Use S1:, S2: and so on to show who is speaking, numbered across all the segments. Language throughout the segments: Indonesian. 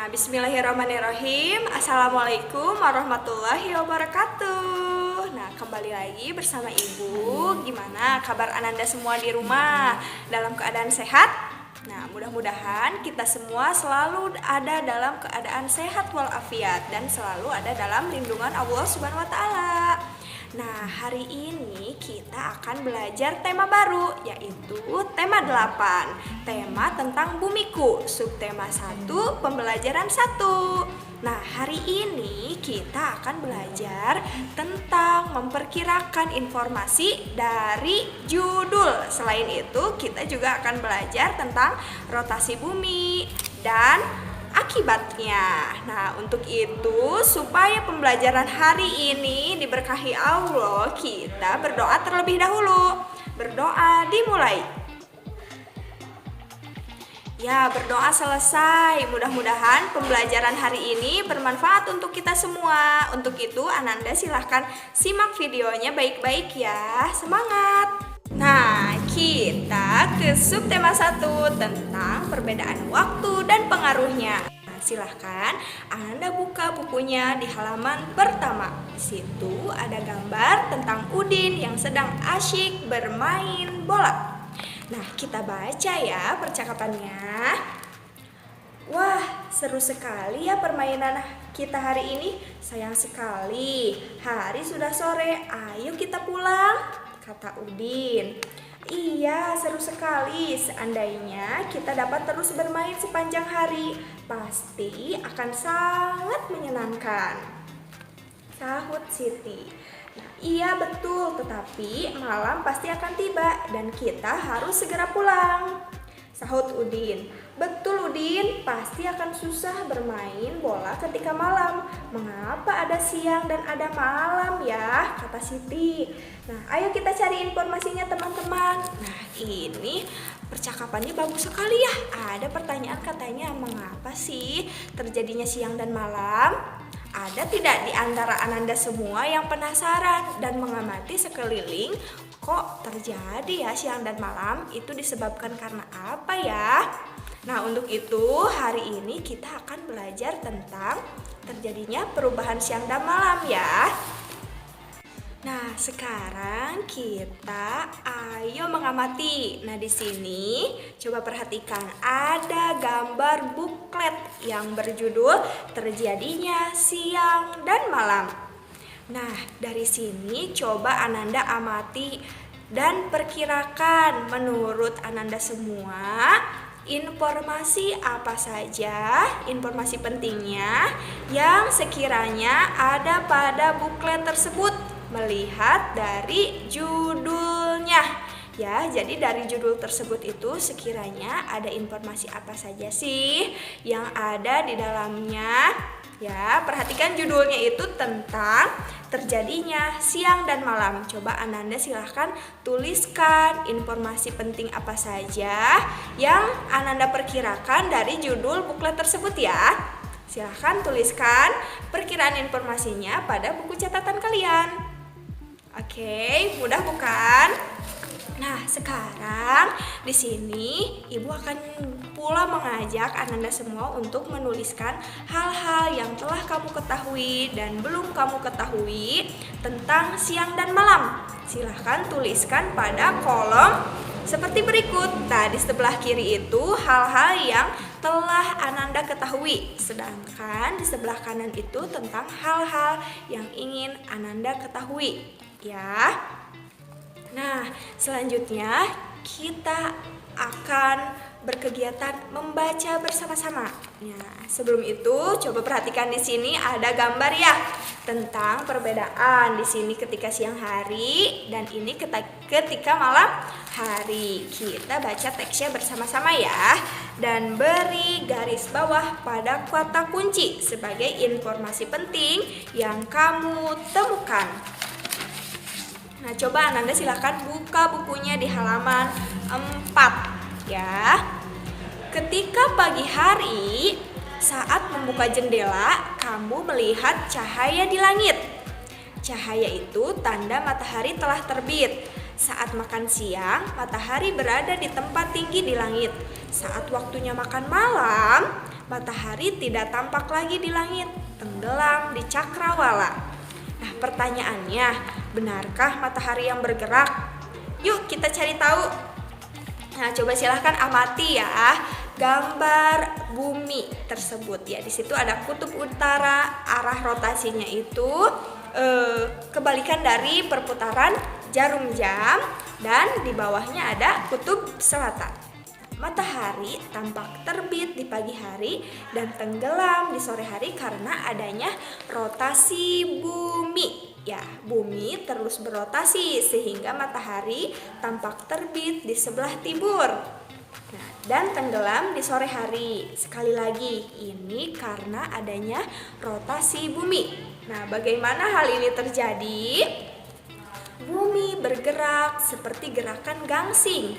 S1: Bismillahirrahmanirrahim. Assalamualaikum warahmatullahi wabarakatuh. Nah, kembali lagi bersama Ibu. Gimana kabar Ananda semua di rumah? Dalam keadaan sehat? Nah, mudah-mudahan kita semua selalu ada dalam keadaan sehat walafiat dan selalu ada dalam lindungan Allah Subhanahu wa taala. Nah, hari ini kita akan belajar tema baru, yaitu tema 8, tema tentang bumiku, subtema 1, pembelajaran 1. Nah, hari ini kita akan belajar tentang memperkirakan informasi dari judul. Selain itu, kita juga akan belajar tentang rotasi bumi dan akibatnya. Nah, untuk itu supaya pembelajaran hari ini diberkahi Allah, kita berdoa terlebih dahulu. Berdoa dimulai. Ya, berdoa selesai. Mudah-mudahan pembelajaran hari ini bermanfaat untuk kita semua. Untuk itu, Ananda silahkan simak videonya baik-baik ya. Semangat! Nah, kita ke subtema 1 tentang perbedaan waktu dan pengaruhnya. Nah, silahkan Anda buka bukunya di halaman pertama. Di situ ada gambar tentang Udin yang sedang asyik bermain bola. Nah, kita baca ya percakapannya. Wah, seru sekali ya permainan kita hari ini. Sayang sekali, hari sudah sore. Ayo kita pulang, kata Udin. Iya, seru sekali. Seandainya kita dapat terus bermain sepanjang hari, pasti akan sangat menyenangkan, sahut Siti. Nah, iya betul, tetapi malam pasti akan tiba dan kita harus segera pulang, sahut Udin. Betul Udin, pasti akan susah bermain bola ketika malam. Mengapa ada siang dan ada malam ya, kata Siti. Nah, ayo kita cari informasinya teman-teman. Nah, ini percakapannya bagus sekali ya. Ada pertanyaan katanya, mengapa sih terjadinya siang dan malam? Ada tidak di antara Ananda semua yang penasaran dan mengamati sekeliling? Kok terjadi ya siang dan malam? Itu disebabkan karena apa ya? Nah, untuk itu hari ini kita akan belajar tentang terjadinya perubahan siang dan malam ya. Nah, sekarang kita ayo mengamati. Nah, di sini coba perhatikan ada gambar buklet yang berjudul Terjadinya Siang dan Malam. Nah, dari sini coba Ananda amati dan perkirakan menurut Ananda semua informasi apa saja, informasi pentingnya yang sekiranya ada pada buklet tersebut melihat dari judulnya. Ya, jadi dari judul tersebut itu sekiranya ada informasi apa saja sih yang ada di dalamnya. Ya, perhatikan judulnya itu tentang terjadinya siang dan malam. Coba Ananda silahkan tuliskan informasi penting apa saja yang Ananda perkirakan dari judul buklet tersebut ya. Silahkan tuliskan perkiraan informasinya pada buku catatan kalian. Oke, mudah bukan? Nah, sekarang di sini Ibu akan pula mengajak Ananda semua untuk menuliskan hal-hal yang telah kamu ketahui dan belum kamu ketahui tentang siang dan malam. Silahkan tuliskan pada kolom seperti berikut. Nah, di sebelah kiri itu hal-hal yang telah Ananda ketahui, sedangkan di sebelah kanan itu tentang hal-hal yang ingin Ananda ketahui. Ya. Nah, selanjutnya kita akan berkegiatan membaca bersama-sama. Nah, sebelum itu coba perhatikan di sini ada gambar ya tentang perbedaan di sini ketika siang hari dan ini ketika malam hari. Kita baca teksnya bersama-sama ya dan beri garis bawah pada kata kunci sebagai informasi penting yang kamu temukan. Nah, coba Ananda silahkan buka bukunya di halaman 4 ya. Ketika pagi hari, saat membuka jendela, kamu melihat cahaya di langit. Cahaya itu tanda matahari telah terbit. Saat makan siang, matahari berada di tempat tinggi di langit. Saat waktunya makan malam, matahari tidak tampak lagi di langit, tenggelam di cakrawala. Nah, pertanyaannya, benarkah matahari yang bergerak? Yuk kita cari tahu. Nah, coba silahkan amati ya gambar bumi tersebut ya. Di situ ada kutub utara, arah rotasinya itu kebalikan dari perputaran jarum jam, dan di bawahnya ada kutub selatan. Matahari tampak terbit di pagi hari dan tenggelam di sore hari karena adanya rotasi bumi. Ya, bumi terus berotasi sehingga matahari tampak terbit di sebelah timur. Nah, dan tenggelam di sore hari. Sekali lagi, ini karena adanya rotasi bumi. Nah, bagaimana hal ini terjadi? Bumi bergerak seperti gerakan gangsing.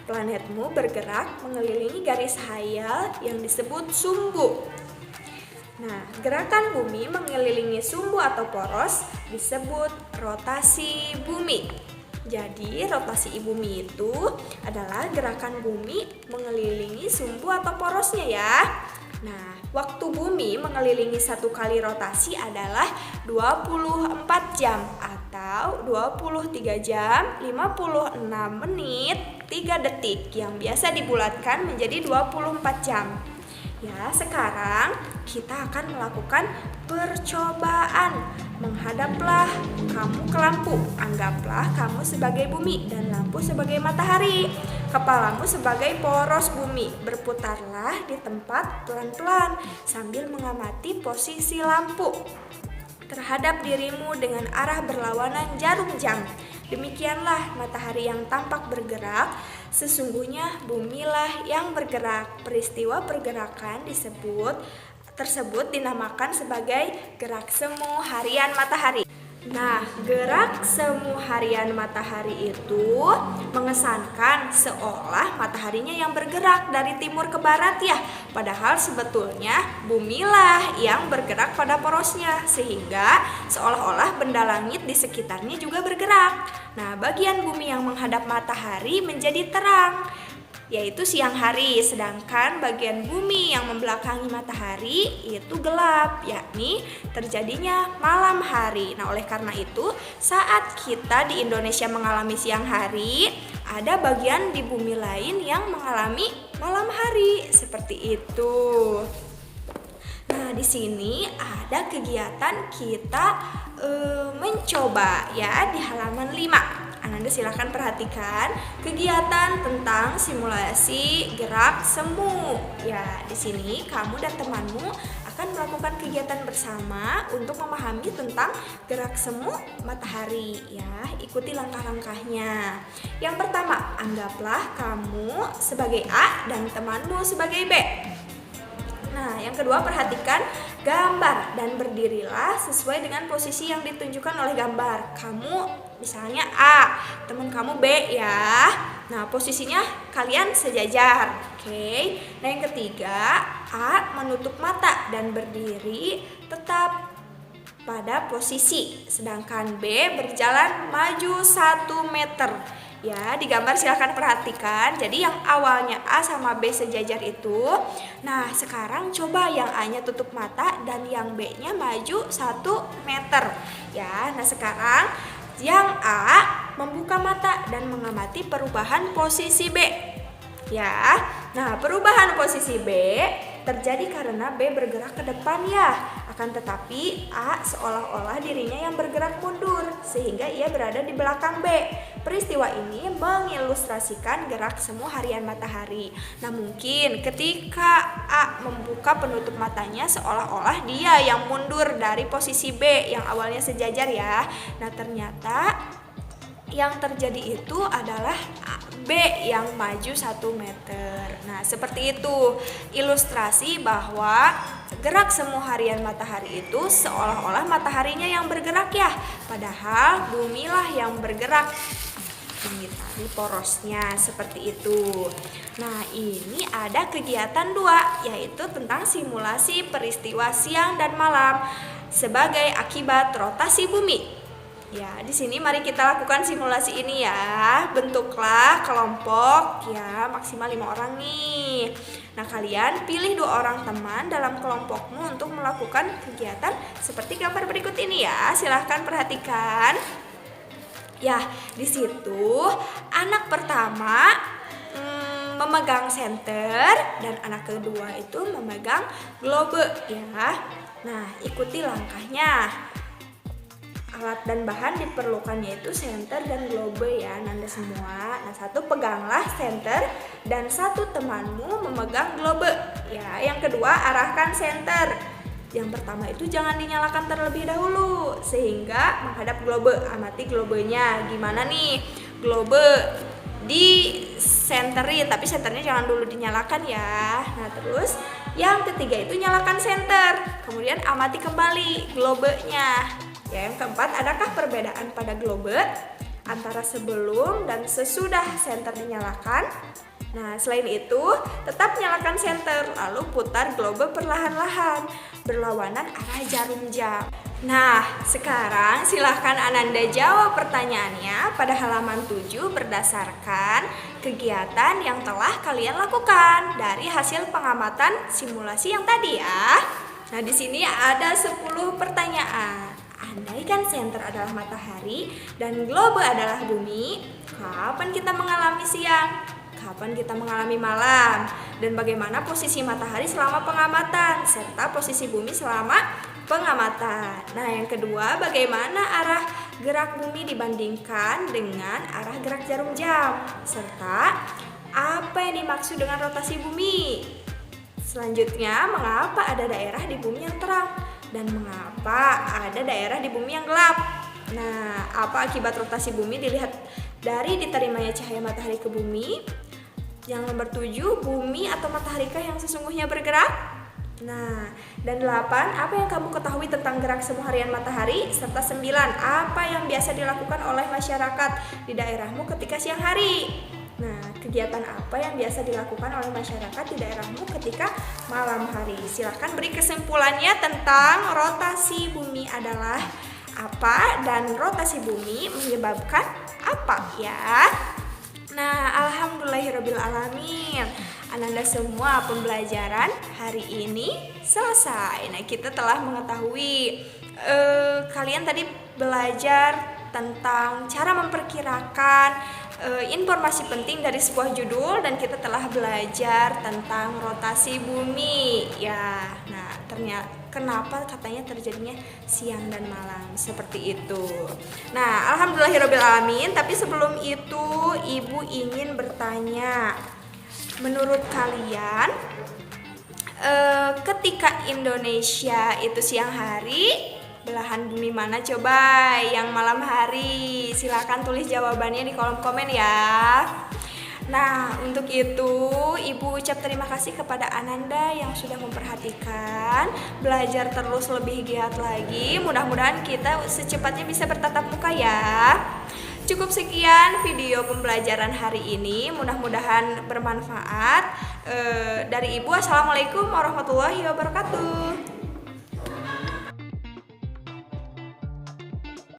S1: Planetmu bergerak mengelilingi garis hayal yang disebut sumbu. Nah, gerakan bumi mengelilingi sumbu atau poros disebut rotasi bumi. Jadi, rotasi bumi itu adalah gerakan bumi mengelilingi sumbu atau porosnya ya. Nah, waktu bumi mengelilingi satu kali rotasi adalah 24 jam atau 23 jam 56 menit 3 detik yang biasa dibulatkan menjadi 24 jam. Ya, sekarang kita akan melakukan percobaan. Menghadaplah kamu ke lampu. Anggaplah kamu sebagai bumi dan lampu sebagai matahari. Kepalamu sebagai poros bumi. Berputarlah di tempat pelan-pelan sambil mengamati posisi lampu terhadap dirimu dengan arah berlawanan jarum jam. Demikianlah matahari yang tampak bergerak, sesungguhnya bumilah yang bergerak. Peristiwa pergerakan tersebut dinamakan sebagai gerak semu harian matahari. Nah, gerak semu harian matahari itu mengesankan seolah mataharinya yang bergerak dari timur ke barat ya. Padahal sebetulnya bumilah yang bergerak pada porosnya, sehingga seolah-olah benda langit di sekitarnya juga bergerak. Nah, bagian bumi yang menghadap matahari menjadi terang, yaitu siang hari, sedangkan bagian bumi yang membelakangi matahari itu gelap, yakni terjadinya malam hari. Nah, oleh karena itu, saat kita di Indonesia mengalami siang hari, ada bagian di bumi lain yang mengalami malam hari, seperti itu. Nah, di sini ada kegiatan kita mencoba ya di halaman 5. Ananda silahkan perhatikan kegiatan tentang simulasi gerak semu. Ya, di sini kamu dan temanmu akan melakukan kegiatan bersama untuk memahami tentang gerak semu matahari. Ya, ikuti langkah-langkahnya. Yang pertama, anggaplah kamu sebagai A dan temanmu sebagai B. Nah, yang kedua, perhatikan gambar dan berdirilah sesuai dengan posisi yang ditunjukkan oleh gambar. Kamu misalnya A, teman kamu B ya. Nah, posisinya kalian sejajar. Oke. Nah, yang ketiga, A menutup mata dan berdiri tetap pada posisi, sedangkan B berjalan maju 1 meter. Ya, di gambar silahkan perhatikan. Jadi yang awalnya A sama B sejajar itu, nah sekarang coba yang A-nya tutup mata dan yang B-nya maju 1 meter. Ya, nah sekarang yang A membuka mata dan mengamati perubahan posisi B. Ya, nah perubahan posisi B terjadi karena B bergerak ke depan ya. Akan tetapi A seolah-olah dirinya yang bergerak mundur sehingga ia berada di belakang B. Peristiwa ini mengilustrasikan gerak semu harian matahari. Nah, mungkin ketika A membuka penutup matanya seolah-olah dia yang mundur dari posisi B yang awalnya sejajar ya. Nah, ternyata yang terjadi itu adalah B yang maju 1 meter. Nah, seperti itu ilustrasi bahwa gerak semu harian matahari itu seolah-olah mataharinya yang bergerak ya, padahal bumilah yang bergerak di porosnya, seperti itu. Nah, ini ada kegiatan 2, yaitu tentang simulasi peristiwa siang dan malam sebagai akibat rotasi bumi. Ya, di sini mari kita lakukan simulasi ini ya. Bentuklah kelompok ya, maksimal 5 orang nih. Nah, kalian pilih 2 orang teman dalam kelompokmu untuk melakukan kegiatan seperti gambar berikut ini ya. Silahkan perhatikan. Ya, di situ anak pertama memegang senter dan anak kedua itu memegang globe ya. Nah, ikuti langkahnya. Alat dan bahan diperlukannya itu senter dan globe ya, Nanda semua. Nah, satu peganglah senter dan satu temanmu memegang globe ya. Yang kedua arahkan senter. Yang pertama itu jangan dinyalakan terlebih dahulu sehingga menghadap globe. Amati globenya. Gimana nih? Globe di senterin, tapi senternya jangan dulu dinyalakan ya. Nah, terus yang ketiga itu nyalakan senter. Kemudian amati kembali globenya. Ya, yang keempat, adakah perbedaan pada globe antara sebelum dan sesudah senter dinyalakan? Nah, selain itu, tetap nyalakan senter, lalu putar globe perlahan-lahan, berlawanan arah jarum jam. Nah, sekarang silahkan Ananda jawab pertanyaannya pada halaman 7 berdasarkan kegiatan yang telah kalian lakukan dari hasil pengamatan simulasi yang tadi ya. Nah, di sini ada 10 pertanyaan. Andaikan senter adalah matahari dan globe adalah bumi, kapan kita mengalami siang? Kapan kita mengalami malam? Dan bagaimana posisi matahari selama pengamatan serta posisi bumi selama pengamatan. Nah, yang kedua, bagaimana arah gerak bumi dibandingkan dengan arah gerak jarum jam serta apa yang dimaksud dengan rotasi bumi. Selanjutnya, mengapa ada daerah di bumi yang terang dan mengapa ada daerah di bumi yang gelap? Nah, apa akibat rotasi bumi dilihat dari diterimanya cahaya matahari ke bumi? Yang nomor 7, bumi atau mataharikah yang sesungguhnya bergerak? Nah, dan 8, apa yang kamu ketahui tentang gerak semu harian matahari? Serta 9, apa yang biasa dilakukan oleh masyarakat di daerahmu ketika siang hari? Nah, kegiatan apa yang biasa dilakukan oleh masyarakat di daerahmu ketika malam hari? Silahkan beri kesimpulannya tentang rotasi bumi adalah apa dan rotasi bumi menyebabkan apa ya. Nah, alhamdulillahirrabbilalamin, Ananda semua pembelajaran hari ini selesai. Nah, kita telah mengetahui kalian tadi belajar tentang cara memperkirakan informasi penting dari sebuah judul dan kita telah belajar tentang rotasi bumi ya. Nah, ternyata kenapa katanya terjadinya siang dan malam seperti itu. Nah, alhamdulillahirrabbilalamin, tapi sebelum itu Ibu ingin bertanya, menurut kalian ketika Indonesia itu siang hari, belahan bumi mana coba yang malam hari? Silakan tulis jawabannya di kolom komen ya. Nah, untuk itu Ibu ucap terima kasih kepada Ananda yang sudah memperhatikan, belajar terus lebih giat lagi. Mudah-mudahan kita secepatnya bisa bertatap muka ya. Cukup sekian video pembelajaran hari ini, mudah-mudahan bermanfaat. Dari Ibu, assalamualaikum warahmatullahi wabarakatuh.